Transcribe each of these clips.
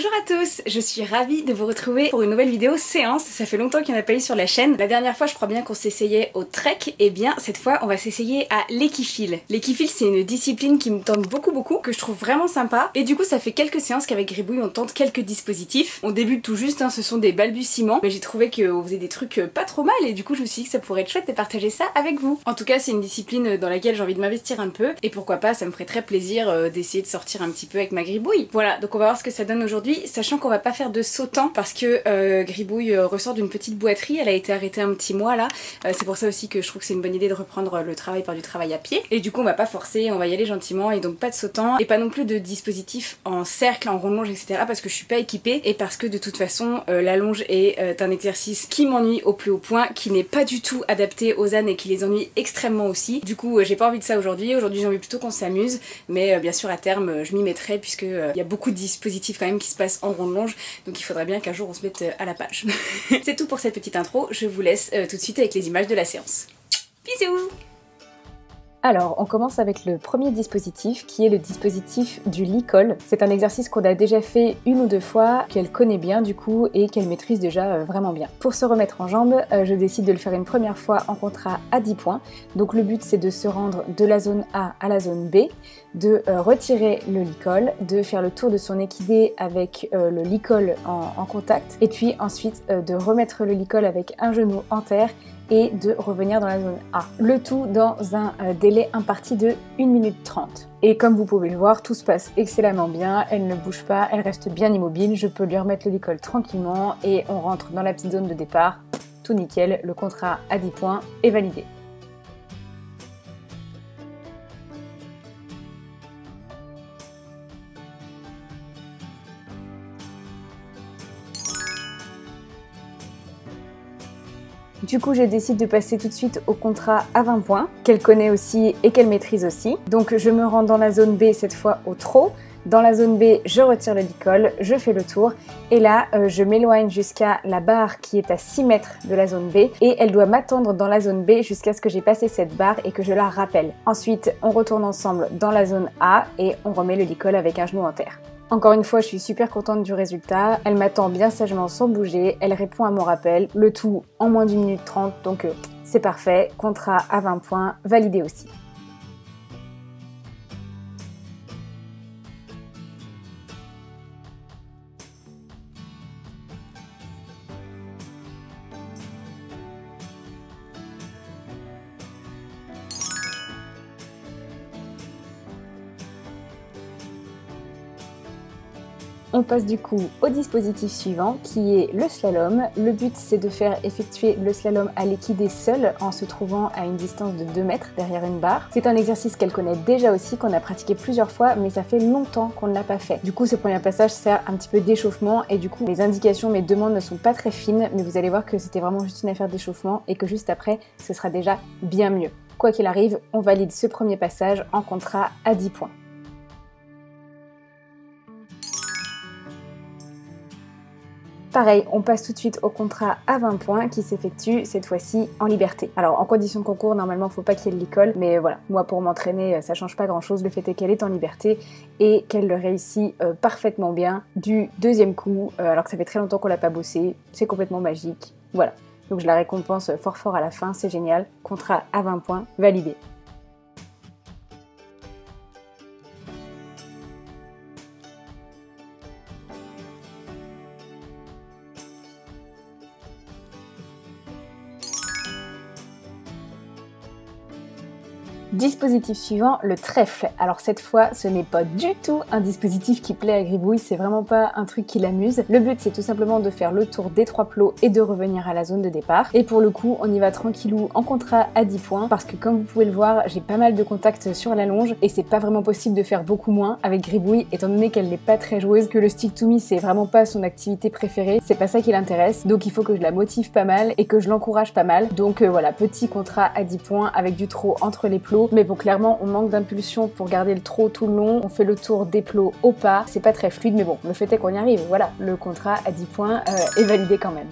Bonjour à tous, je suis ravie de vous retrouver pour une nouvelle vidéo séance. Ça fait longtemps qu'il n'y en a pas eu sur la chaîne. La dernière fois je crois bien qu'on s'essayait au trek, et bien cette fois on va s'essayer à l'équifile. L'équifile c'est une discipline qui me tente beaucoup, que je trouve vraiment sympa. Et du coup ça fait quelques séances qu'avec Gribouille on tente quelques dispositifs. On débute tout juste, ce sont des balbutiements, mais j'ai trouvé qu'on faisait des trucs pas trop mal et du coup je me suis dit que ça pourrait être chouette de partager ça avec vous. En tout cas c'est une discipline dans laquelle j'ai envie de m'investir un peu, et pourquoi pas, ça me ferait très plaisir d'essayer de sortir un petit peu avec ma Gribouille. Voilà, donc on va voir ce que ça donne aujourd'hui, sachant qu'on va pas faire de sautant parce que Gribouille ressort d'une petite boiterie, elle a été arrêtée un petit mois là, c'est pour ça aussi que je trouve que c'est une bonne idée de reprendre le travail par du travail à pied, et du coup on va pas forcer, on va y aller gentiment, et donc pas de sautant, et pas non plus de dispositif en cercle, en rond longe, etc. parce que je suis pas équipée, et parce que de toute façon la longe est un exercice qui m'ennuie au plus haut point, qui n'est pas du tout adapté aux ânes et qui les ennuie extrêmement aussi. Du coup j'ai pas envie de ça aujourd'hui j'ai envie plutôt qu'on s'amuse, mais bien sûr à terme je m'y mettrai, puisque il y a beaucoup de dispositifs quand même qui se passent en ronde longe, donc il faudrait bien qu'un jour on se mette à la page. C'est tout pour cette petite intro, je vous laisse tout de suite avec les images de la séance. Bisous! Alors, on commence avec le premier dispositif, qui est le dispositif du lit-col. C'est un exercice qu'on a déjà fait une ou deux fois, qu'elle connaît bien du coup, et qu'elle maîtrise déjà vraiment bien. Pour se remettre en jambes, je décide de le faire une première fois en contrat à 10 points. Donc le but c'est de se rendre de la zone A à la zone B, de retirer le lit-col, de faire le tour de son équidé avec le lit-col en contact, et puis ensuite de remettre le lit-col avec un genou en terre, et de revenir dans la zone A. Le tout dans un délai imparti de 1 minute 30. Et comme vous pouvez le voir, tout se passe excellemment bien, elle ne bouge pas, elle reste bien immobile, je peux lui remettre le lit-col tranquillement et on rentre dans la petite zone de départ. Tout nickel, le contrat à 10 points est validé. Du coup, je décide de passer tout de suite au contrat à 20 points, qu'elle connaît aussi et qu'elle maîtrise aussi. Donc je me rends dans la zone B, cette fois au trot. Dans la zone B, je retire le lit-col, je fais le tour, et là, je m'éloigne jusqu'à la barre qui est à 6 mètres de la zone B, et elle doit m'attendre dans la zone B jusqu'à ce que j'ai passé cette barre et que je la rappelle. Ensuite, on retourne ensemble dans la zone A, et on remet le lit-col avec un genou en terre. Encore une fois, je suis super contente du résultat, elle m'attend bien sagement sans bouger, elle répond à mon rappel, le tout en moins d'1 minute 30, donc c'est parfait, contrat à 20 points, validé aussi. On passe du coup au dispositif suivant qui est le slalom. Le but c'est de faire effectuer le slalom à l'équidé seul en se trouvant à une distance de 2 mètres derrière une barre. C'est un exercice qu'elle connaît déjà aussi, qu'on a pratiqué plusieurs fois, mais ça fait longtemps qu'on ne l'a pas fait. Du coup ce premier passage sert un petit peu d'échauffement, et du coup mes indications, mes demandes ne sont pas très fines, mais vous allez voir que c'était vraiment juste une affaire d'échauffement et que juste après ce sera déjà bien mieux. Quoi qu'il arrive, on valide ce premier passage en contrat à 10 points. Pareil, on passe tout de suite au contrat à 20 points qui s'effectue cette fois-ci en liberté. Alors en condition de concours, normalement faut pas qu'il y ait de lit-col, mais voilà, moi pour m'entraîner ça change pas grand chose, le fait est qu'elle est en liberté et qu'elle le réussit parfaitement bien du deuxième coup, alors que ça fait très longtemps qu'on l'a pas bossé, c'est complètement magique, voilà. Donc je la récompense fort à la fin, c'est génial, contrat à 20 points, validé. Dispositif suivant, le trèfle. Alors cette fois, ce n'est pas du tout un dispositif qui plaît à Gribouille, c'est vraiment pas un truc qui l'amuse. Le but c'est tout simplement de faire le tour des 3 plots et de revenir à la zone de départ. Et pour le coup, on y va tranquillou en contrat à 10 points, parce que comme vous pouvez le voir, j'ai pas mal de contacts sur la longe, et c'est pas vraiment possible de faire beaucoup moins avec Gribouille, étant donné qu'elle n'est pas très joueuse, que le stick to me c'est vraiment pas son activité préférée, c'est pas ça qui l'intéresse, donc il faut que je la motive pas mal et que je l'encourage pas mal. Donc voilà, petit contrat à 10 points avec du trot entre les plots. Mais bon, clairement on manque d'impulsion pour garder le trot tout le long, on fait le tour des plots au pas, c'est pas très fluide, mais bon, le fait est qu'on y arrive, voilà, le contrat à 10 points est validé quand même.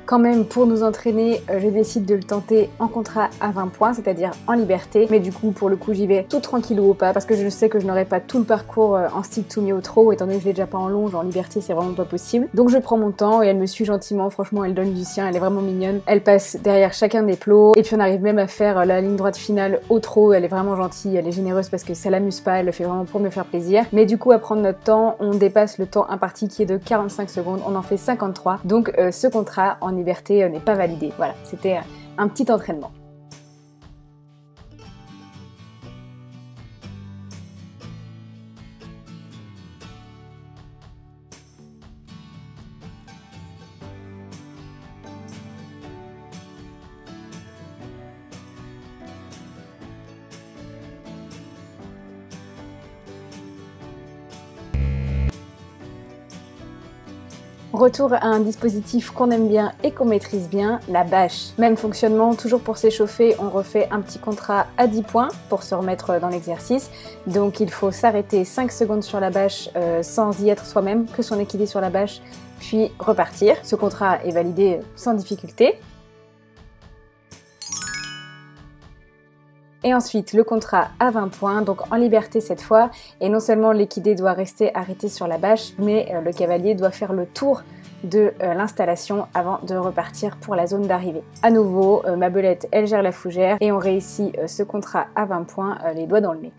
Quand même, pour nous entraîner, je décide de le tenter en contrat à 20 points, c'est-à-dire en liberté. Mais du coup, pour le coup, j'y vais tout tranquillou au pas parce que je sais que je n'aurai pas tout le parcours en stick to me au trot, étant donné que je l'ai déjà pas en longe, en liberté, c'est vraiment pas possible. Donc je prends mon temps et elle me suit gentiment. Franchement, elle donne du sien, elle est vraiment mignonne. Elle passe derrière chacun des plots et puis on arrive même à faire la ligne droite finale au trot. Elle est vraiment gentille, elle est généreuse parce que ça l'amuse pas, elle le fait vraiment pour me faire plaisir. Mais du coup, à prendre notre temps, on dépasse le temps imparti qui est de 45 secondes. On en fait 53. Donc ce contrat en liberté n'est pas validé. Voilà, c'était un petit entraînement. Retour à un dispositif qu'on aime bien et qu'on maîtrise bien, la bâche. Même fonctionnement, toujours pour s'échauffer, on refait un petit contrat à 10 points pour se remettre dans l'exercice. Donc il faut s'arrêter 5 secondes sur la bâche sans y être soi-même, que son équilibre sur la bâche, puis repartir. Ce contrat est validé sans difficulté. Et ensuite, le contrat à 20 points, donc en liberté cette fois. Et non seulement l'équidé doit rester arrêté sur la bâche, mais le cavalier doit faire le tour de l'installation avant de repartir pour la zone d'arrivée. À nouveau, ma belette, elle gère la fougère et on réussit ce contrat à 20 points, les doigts dans le nez.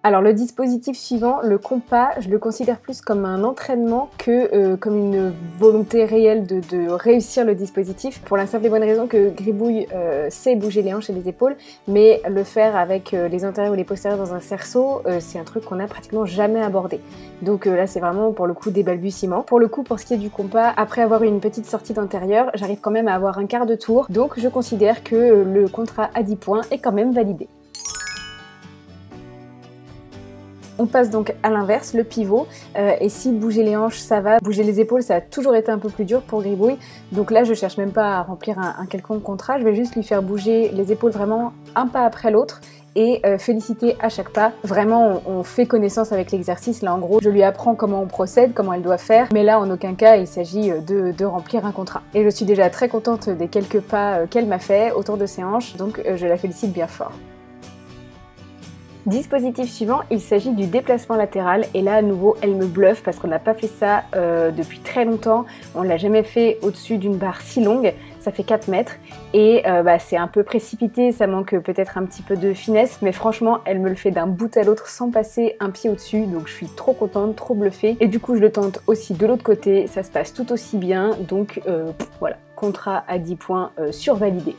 Alors le dispositif suivant, le compas, je le considère plus comme un entraînement que comme une volonté réelle de réussir le dispositif, pour la simple et bonne raison que Gribouille sait bouger les hanches et les épaules, mais le faire avec les antérieurs ou les postérieurs dans un cerceau, c'est un truc qu'on n'a pratiquement jamais abordé. Donc là c'est vraiment pour le coup des balbutiements. Pour le coup, pour ce qui est du compas, après avoir eu une petite sortie d'antérieur, j'arrive quand même à avoir un quart de tour, donc je considère que le contrat à 10 points est quand même validé. On passe donc à l'inverse, le pivot, et si bouger les hanches ça va, bouger les épaules ça a toujours été un peu plus dur pour Gribouille, donc là je cherche même pas à remplir un quelconque contrat, je vais juste lui faire bouger les épaules vraiment un pas après l'autre et féliciter à chaque pas. Vraiment on fait connaissance avec l'exercice, là en gros je lui apprends comment on procède, comment elle doit faire, mais là en aucun cas il s'agit de remplir un contrat. Et je suis déjà très contente des quelques pas qu'elle m'a fait autour de ses hanches, donc je la félicite bien fort. Dispositif suivant, il s'agit du déplacement latéral et là à nouveau elle me bluffe parce qu'on n'a pas fait ça depuis très longtemps, on l'a jamais fait au-dessus d'une barre si longue, ça fait 4 mètres et c'est un peu précipité, ça manque peut-être un petit peu de finesse, mais franchement elle me le fait d'un bout à l'autre sans passer un pied au-dessus, donc je suis trop contente, trop bluffée et du coup je le tente aussi de l'autre côté, ça se passe tout aussi bien, donc voilà, contrat à 10 points survalidé.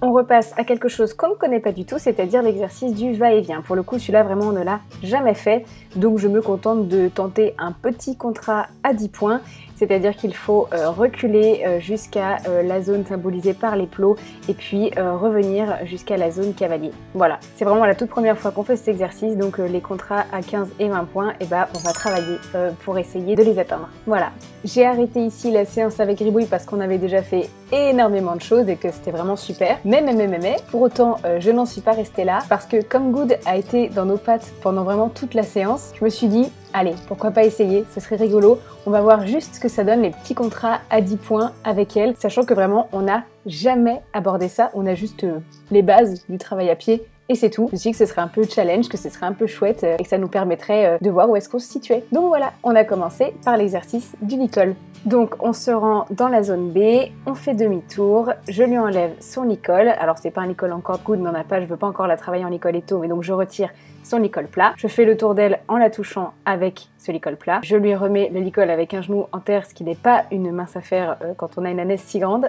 On repasse à quelque chose qu'on ne connaît pas du tout, c'est-à-dire l'exercice du va-et-vient. Pour le coup, celui-là, vraiment, on ne l'a jamais fait, donc je me contente de tenter un petit contrat à 10 points, c'est-à-dire qu'il faut reculer jusqu'à la zone symbolisée par les plots et puis revenir jusqu'à la zone cavalier. Voilà, c'est vraiment la toute première fois qu'on fait cet exercice, donc les contrats à 15 et 20 points, et on va travailler pour essayer de les atteindre. Voilà, j'ai arrêté ici la séance avec Gribouille parce qu'on avait déjà fait énormément de choses et que c'était vraiment super. Mais, pour autant, je n'en suis pas restée là parce que comme Good a été dans nos pattes pendant vraiment toute la séance, je me suis dit, allez, pourquoi pas essayer, ce serait rigolo. On va voir juste ce que ça donne les petits contrats à 10 points avec elle, sachant que vraiment, on n'a jamais abordé ça, on a juste les bases du travail à pied. Et c'est tout. Je me suis dit que ce serait un peu challenge, que ce serait un peu chouette et que ça nous permettrait de voir où est-ce qu'on se situait. Donc voilà, on a commencé par l'exercice du licol. Donc on se rend dans la zone B, on fait demi-tour, je lui enlève son licol. Alors c'est pas un licol en corde coude, n'en a pas, je veux pas encore la travailler en licol étau, mais donc je retire son licol plat. Je fais le tour d'elle en la touchant avec ce licol plat. Je lui remets le licol avec un genou en terre, ce qui n'est pas une mince affaire quand on a une ânesse si grande.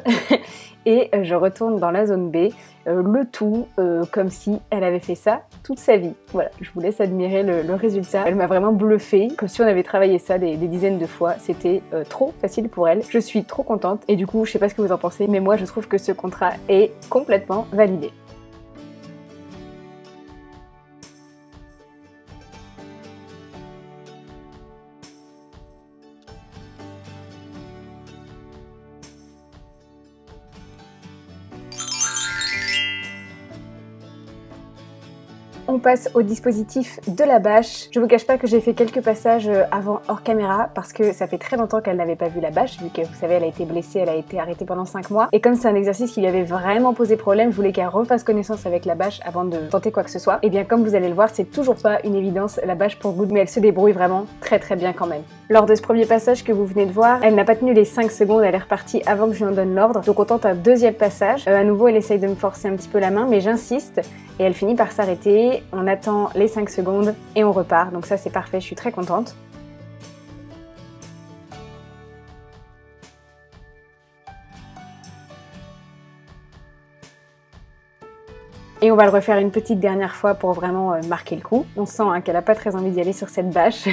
Et je retourne dans la zone B, le tout comme si elle avait fait ça toute sa vie. Voilà, je vous laisse admirer le résultat. Elle m'a vraiment bluffée, comme si on avait travaillé ça des dizaines de fois. C'était trop facile pour elle. Je suis trop contente et du coup, je sais pas ce que vous en pensez, mais moi je trouve que ce contrat est complètement validé. On passe au dispositif de la bâche. Je vous cache pas que j'ai fait quelques passages avant hors caméra parce que ça fait très longtemps qu'elle n'avait pas vu la bâche, vu que vous savez elle a été blessée, elle a été arrêtée pendant 5 mois. Et comme c'est un exercice qui lui avait vraiment posé problème, je voulais qu'elle refasse connaissance avec la bâche avant de tenter quoi que ce soit. Et bien comme vous allez le voir, c'est toujours pas une évidence la bâche pour Good, mais elle se débrouille vraiment très bien quand même. Lors de ce premier passage que vous venez de voir, elle n'a pas tenu les 5 secondes, elle est repartie avant que je lui en donne l'ordre. Donc on tente un deuxième passage. À nouveau elle essaye de me forcer un petit peu la main, mais j'insiste. Et elle finit par s'arrêter, on attend les 5 secondes et on repart. Donc ça c'est parfait, je suis très contente. Et on va le refaire une petite dernière fois pour vraiment marquer le coup. On sent qu'elle n'a pas très envie d'y aller sur cette bâche,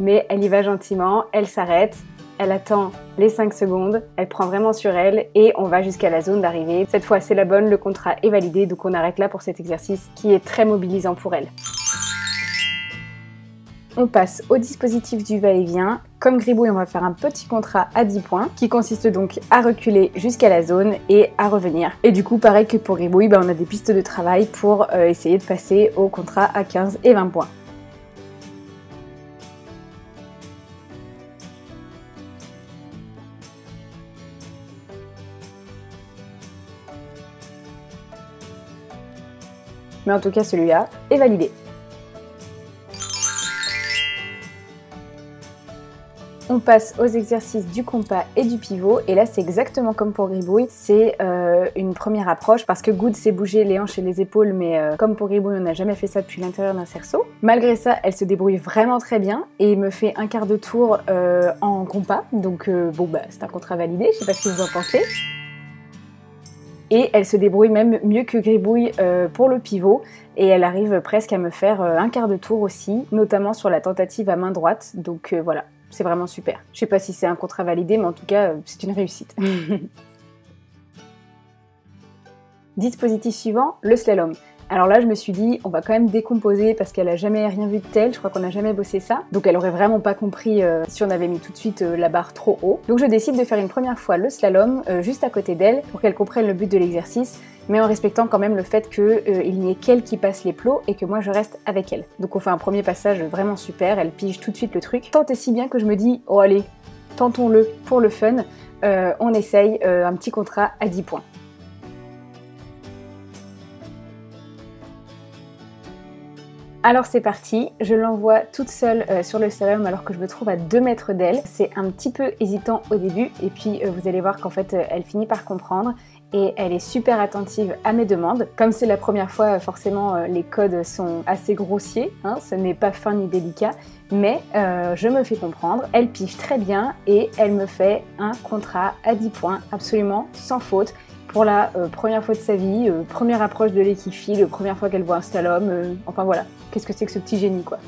mais elle y va gentiment, elle s'arrête. Elle attend les 5 secondes, elle prend vraiment sur elle et on va jusqu'à la zone d'arrivée. Cette fois c'est la bonne, le contrat est validé, donc on arrête là pour cet exercice qui est très mobilisant pour elle. On passe au dispositif du va-et-vient. Comme gribouille, on va faire un petit contrat à 10 points qui consiste donc à reculer jusqu'à la zone et à revenir. Et du coup, pareil que pour gribouille, on a des pistes de travail pour essayer de passer au contrat à 15 et 20 points. Mais en tout cas, celui-là est validé. On passe aux exercices du compas et du pivot, et là c'est exactement comme pour gribouille, c'est une première approche parce que Good sait bouger les hanches et les épaules, mais comme pour gribouille on n'a jamais fait ça depuis l'intérieur d'un cerceau. Malgré ça, elle se débrouille vraiment très bien et me fait un quart de tour en compas, donc c'est un contrat validé, je sais pas ce que vous en pensez. Et elle se débrouille même mieux que gribouille pour le pivot et elle arrive presque à me faire un quart de tour aussi, notamment sur la tentative à main droite, donc voilà. C'est vraiment super. Je sais pas si c'est un contrat validé, mais en tout cas, c'est une réussite. Dispositif suivant, le slalom. Alors là, je me suis dit, on va quand même décomposer parce qu'elle a jamais rien vu de tel, je crois qu'on n'a jamais bossé ça. Donc elle aurait vraiment pas compris si on avait mis tout de suite la barre trop haut. Donc je décide de faire une première fois le slalom juste à côté d'elle pour qu'elle comprenne le but de l'exercice, mais en respectant quand même le fait qu'il n'y ait qu'elle qui passe les plots et que moi je reste avec elle. Donc on fait un premier passage vraiment super, elle pige tout de suite le truc. Tant et si bien que je me dis, oh allez, tentons-le pour le fun, on essaye un petit contrat à 10 points. Alors c'est parti, je l'envoie toute seule sur le slalom alors que je me trouve à 2 mètres d'elle. C'est un petit peu hésitant au début et puis vous allez voir qu'en fait elle finit par comprendre et elle est super attentive à mes demandes. Comme c'est la première fois, forcément les codes sont assez grossiers, hein, ce n'est pas fin ni délicat, mais je me fais comprendre, elle pige très bien et elle me fait un contrat à 10 points absolument sans faute. Pour la première fois de sa vie, première approche de l'équifile, première fois qu'elle voit un slalom, enfin voilà, qu'est-ce que c'est que ce petit génie quoi.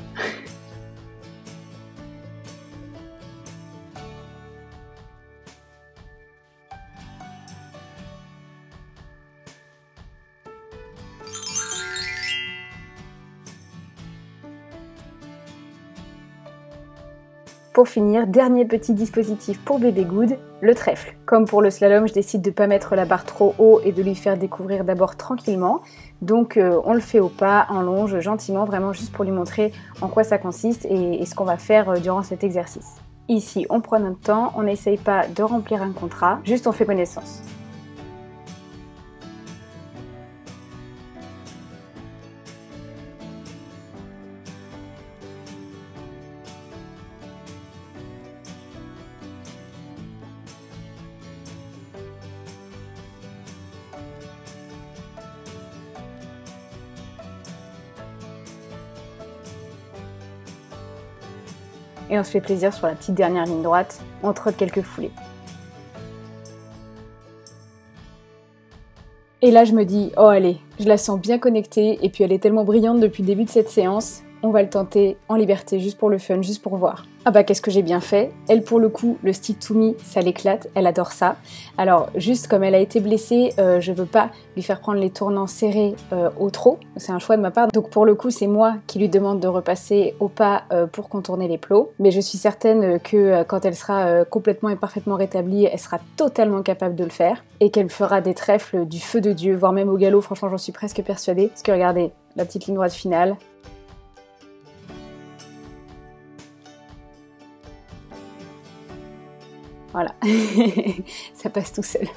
Pour finir, dernier petit dispositif pour bébé Good, le trèfle. Comme pour le slalom, je décide de ne pas mettre la barre trop haut et de lui faire découvrir d'abord tranquillement. Donc on le fait au pas, en longe, gentiment, vraiment juste pour lui montrer en quoi ça consiste et ce qu'on va faire durant cet exercice. Ici, on prend notre temps, on n'essaye pas de remplir un contrat, juste on fait connaissance. Et on se fait plaisir sur la petite dernière ligne droite, on trotte quelques foulées. Et là je me dis, oh allez, je la sens bien connectée et puis elle est tellement brillante depuis le début de cette séance, on va le tenter en liberté, juste pour le fun, juste pour voir. Ah bah qu'est-ce que j'ai bien fait. Elle pour le coup, le stick to me, ça l'éclate, elle adore ça. Alors juste comme elle a été blessée, je veux pas lui faire prendre les tournants serrés au trot, c'est un choix de ma part. Donc pour le coup c'est moi qui lui demande de repasser au pas pour contourner les plots. Mais je suis certaine que quand elle sera complètement et parfaitement rétablie, elle sera totalement capable de le faire. Et qu'elle fera des trèfles du feu de Dieu, voire même au galop, franchement j'en suis presque persuadée. Parce que regardez, la petite ligne droite finale. Voilà, ça passe tout seul.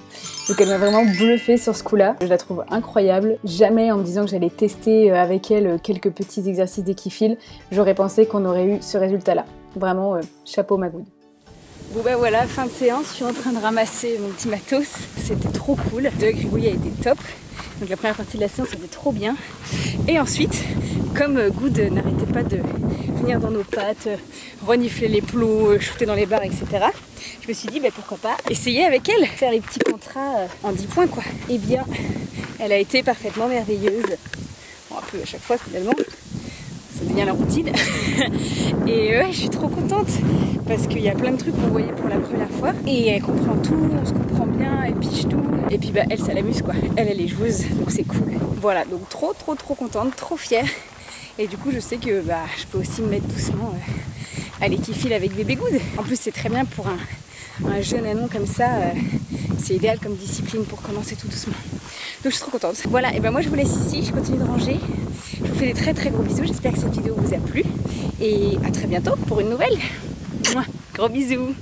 Donc elle m'a vraiment bluffée sur ce coup-là. Je la trouve incroyable. Jamais en me disant que j'allais tester avec elle quelques petits exercices d'équifile, j'aurais pensé qu'on aurait eu ce résultat-là. Vraiment, chapeau Magoud. Bon bah voilà, fin de séance, je suis en train de ramasser mon petit matos. C'était trop cool. Le gribouillis a été top. Donc la première partie de la séance était trop bien. Et ensuite, comme Good n'arrêtait pas de venir dans nos pattes, renifler les plots, shooter dans les barres, etc. Je me suis dit, bah, pourquoi pas essayer avec elle, faire les petits contrats en 10 points quoi. Et bien, elle a été parfaitement merveilleuse. Bon, un peu à chaque fois finalement, ça devient la routine. Et ouais, je suis trop contente parce qu'il y a plein de trucs qu'on voyait pour la première fois. Et elle comprend tout, on se comprend bien, elle piche tout. Et puis bah, elle, ça l'amuse quoi. Elle est joueuse, donc c'est cool. Voilà, donc trop contente, trop fière. Et du coup, je sais que bah, je peux aussi me mettre doucement à l'équifile avec bébé Good. En plus, c'est très bien pour un jeune anon comme ça. C'est idéal comme discipline pour commencer tout doucement. Donc je suis trop contente. Voilà, et ben moi je vous laisse ici, je continue de ranger. Je vous fais des très gros bisous, j'espère que cette vidéo vous a plu. Et à très bientôt pour une nouvelle. Mouah, gros bisous.